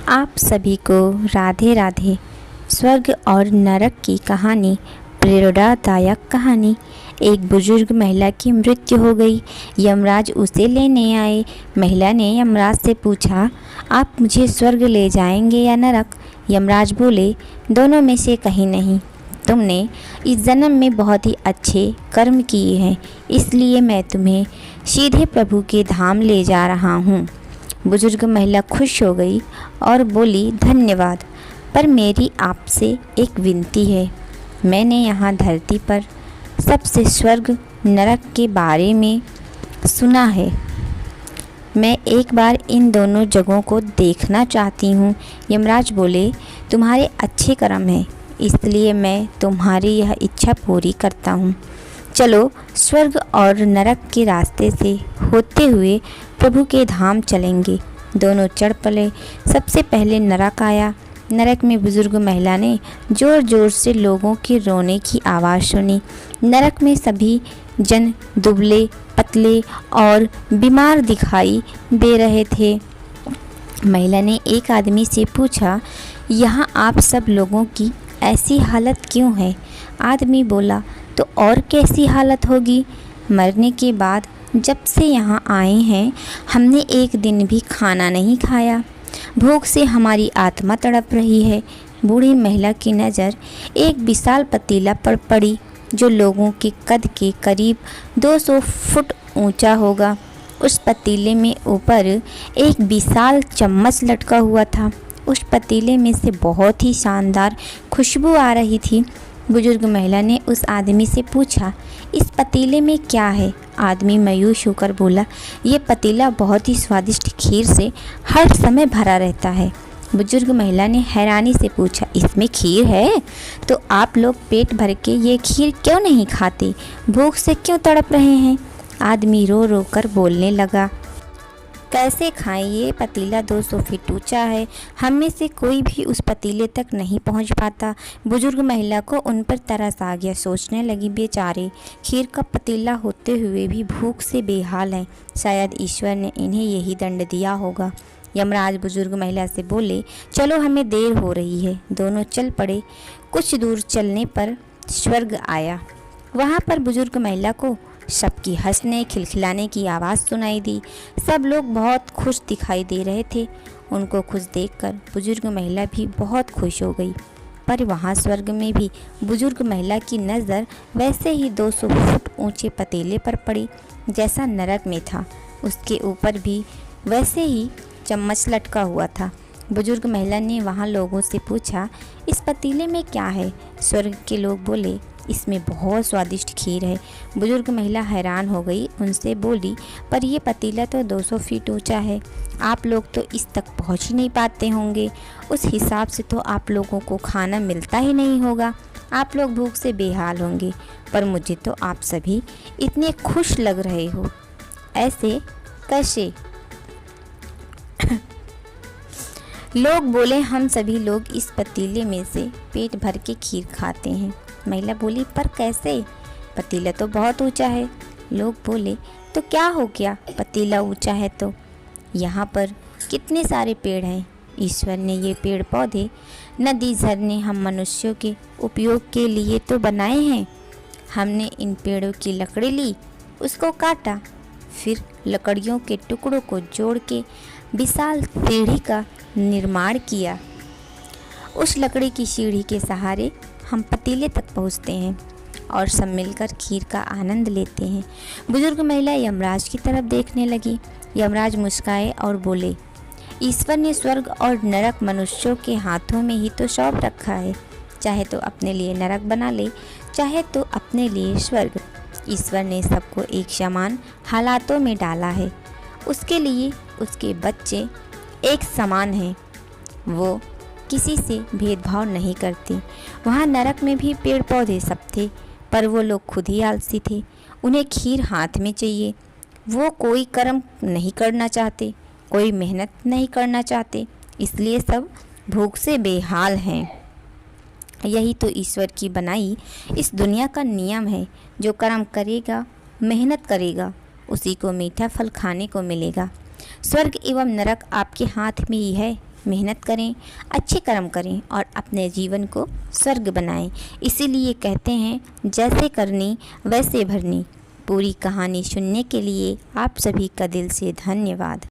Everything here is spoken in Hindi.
आप सभी को राधे राधे। स्वर्ग और नरक की कहानी, प्रेरणादायक कहानी। एक बुजुर्ग महिला की मृत्यु हो गई। यमराज उसे लेने आए। महिला ने यमराज से पूछा, आप मुझे स्वर्ग ले जाएंगे या नरक? यमराज बोले, दोनों में से कहीं नहीं। तुमने इस जन्म में बहुत ही अच्छे कर्म किए हैं, इसलिए मैं तुम्हें सीधे प्रभु के धाम ले जा रहा हूँ। बुजुर्ग महिला खुश हो गई और बोली, धन्यवाद, पर मेरी आपसे एक विनती है। मैंने यहाँ धरती पर सबसे स्वर्ग नरक के बारे में सुना है। मैं एक बार इन दोनों जगहों को देखना चाहती हूँ। यमराज बोले, तुम्हारे अच्छे कर्म हैं, इसलिए मैं तुम्हारी यह इच्छा पूरी करता हूँ। चलो स्वर्ग और नरक के रास्ते से होते हुए प्रभु के धाम चलेंगे। दोनों चढ़ पड़े। सबसे पहले नरक आया। नरक में बुजुर्ग महिला ने ज़ोर ज़ोर से लोगों के रोने की आवाज़ सुनी। नरक में सभी जन दुबले पतले और बीमार दिखाई दे रहे थे। महिला ने एक आदमी से पूछा, यहाँ आप सब लोगों की ऐसी हालत क्यों है? आदमी बोला, तो और कैसी हालत होगी? मरने के बाद जब से यहाँ आए हैं हमने एक दिन भी खाना नहीं खाया। भूख से हमारी आत्मा तड़प रही है। बूढ़ी महिला की नज़र एक विशाल पतीला पर पड़ी जो लोगों के कद के करीब 200 फुट ऊंचा होगा। उस पतीले में ऊपर एक विशाल चम्मच लटका हुआ था। उस पतीले में से बहुत ही शानदार खुशबू आ रही थी। बुजुर्ग महिला ने उस आदमी से पूछा, इस पतीले में क्या है? आदमी मायूस होकर बोला, ये पतीला बहुत ही स्वादिष्ट खीर से हर समय भरा रहता है। बुजुर्ग महिला ने हैरानी से पूछा, इसमें खीर है? तो आप लोग पेट भर के ये खीर क्यों नहीं खाते? भूख से क्यों तड़प रहे हैं? आदमी रो रो कर बोलने लगा, कैसे खाएं? ये पतीला 200 फीट ऊंचा है। हम में से कोई भी उस पतीले तक नहीं पहुंच पाता। बुजुर्ग महिला को उन पर तरस आ गया। सोचने लगी, बेचारे खीर का पतीला होते हुए भी भूख से बेहाल हैं। शायद ईश्वर ने इन्हें यही दंड दिया होगा। यमराज बुजुर्ग महिला से बोले, चलो हमें देर हो रही है। दोनों चल पड़े। कुछ दूर चलने पर स्वर्ग आया। वहाँ पर बुजुर्ग महिला को सबकी हंसने खिलखिलाने की आवाज़ सुनाई दी। सब लोग बहुत खुश दिखाई दे रहे थे। उनको खुश देखकर बुजुर्ग महिला भी बहुत खुश हो गई। पर वहाँ स्वर्ग में भी बुजुर्ग महिला की नज़र वैसे ही 200 फुट ऊंचे पतीले पर पड़ी जैसा नरक में था। उसके ऊपर भी वैसे ही चम्मच लटका हुआ था। बुजुर्ग महिला ने वहाँ लोगों से पूछा, इस पतीले में क्या है? स्वर्ग के लोग बोले, इसमें बहुत स्वादिष्ट खीर है। बुजुर्ग महिला हैरान हो गई। उनसे बोली, पर यह पतीला तो 200 फीट ऊंचा है। आप लोग तो इस तक पहुंच ही नहीं पाते होंगे। उस हिसाब से तो आप लोगों को खाना मिलता ही नहीं होगा। आप लोग भूख से बेहाल होंगे। पर मुझे तो आप सभी इतने खुश लग रहे हो, ऐसे कैसे? लोग बोले, हम सभी लोग इस पतीले में से पेट भर के खीर खाते हैं। महिला बोली, पर कैसे? पतीला तो बहुत ऊंचा है। लोग बोले, तो क्या हो गया, पतीला ऊंचा है तो? यहाँ पर कितने सारे पेड़ हैं। ईश्वर ने ये पेड़ पौधे, नदी, झरने हम मनुष्यों के उपयोग के लिए तो बनाए हैं। हमने इन पेड़ों की लकड़ी ली, उसको काटा, फिर लकड़ियों के टुकड़ों को जोड़ के विशाल सीढ़ी का निर्माण किया। उस लकड़ी की सीढ़ी के सहारे हम पतीले तक पहुंचते हैं और सब मिलकर खीर का आनंद लेते हैं। बुजुर्ग महिला यमराज की तरफ देखने लगी। यमराज मुस्काए और बोले, ईश्वर ने स्वर्ग और नरक मनुष्यों के हाथों में ही तो सौंप रखा है। चाहे तो अपने लिए नरक बना ले, चाहे तो अपने लिए स्वर्ग। ईश्वर ने सबको एक समान हालातों में डाला है। उसके लिए उसके बच्चे एक समान हैं। वो किसी से भेदभाव नहीं करती। वहाँ नरक में भी पेड़ पौधे सब थे, पर वो लोग खुद ही आलसी थे। उन्हें खीर हाथ में चाहिए। वो कोई कर्म नहीं करना चाहते, कोई मेहनत नहीं करना चाहते, इसलिए सब भूख से बेहाल हैं। यही तो ईश्वर की बनाई इस दुनिया का नियम है। जो कर्म करेगा, मेहनत करेगा, उसी को मीठा फल खाने को मिलेगा। स्वर्ग एवं नरक आपके हाथ में ही है। मेहनत करें, अच्छे कर्म करें और अपने जीवन को स्वर्ग बनाएं। इसीलिए कहते हैं, जैसे करनी वैसे भरनी। पूरी कहानी सुनने के लिए आप सभी का दिल से धन्यवाद।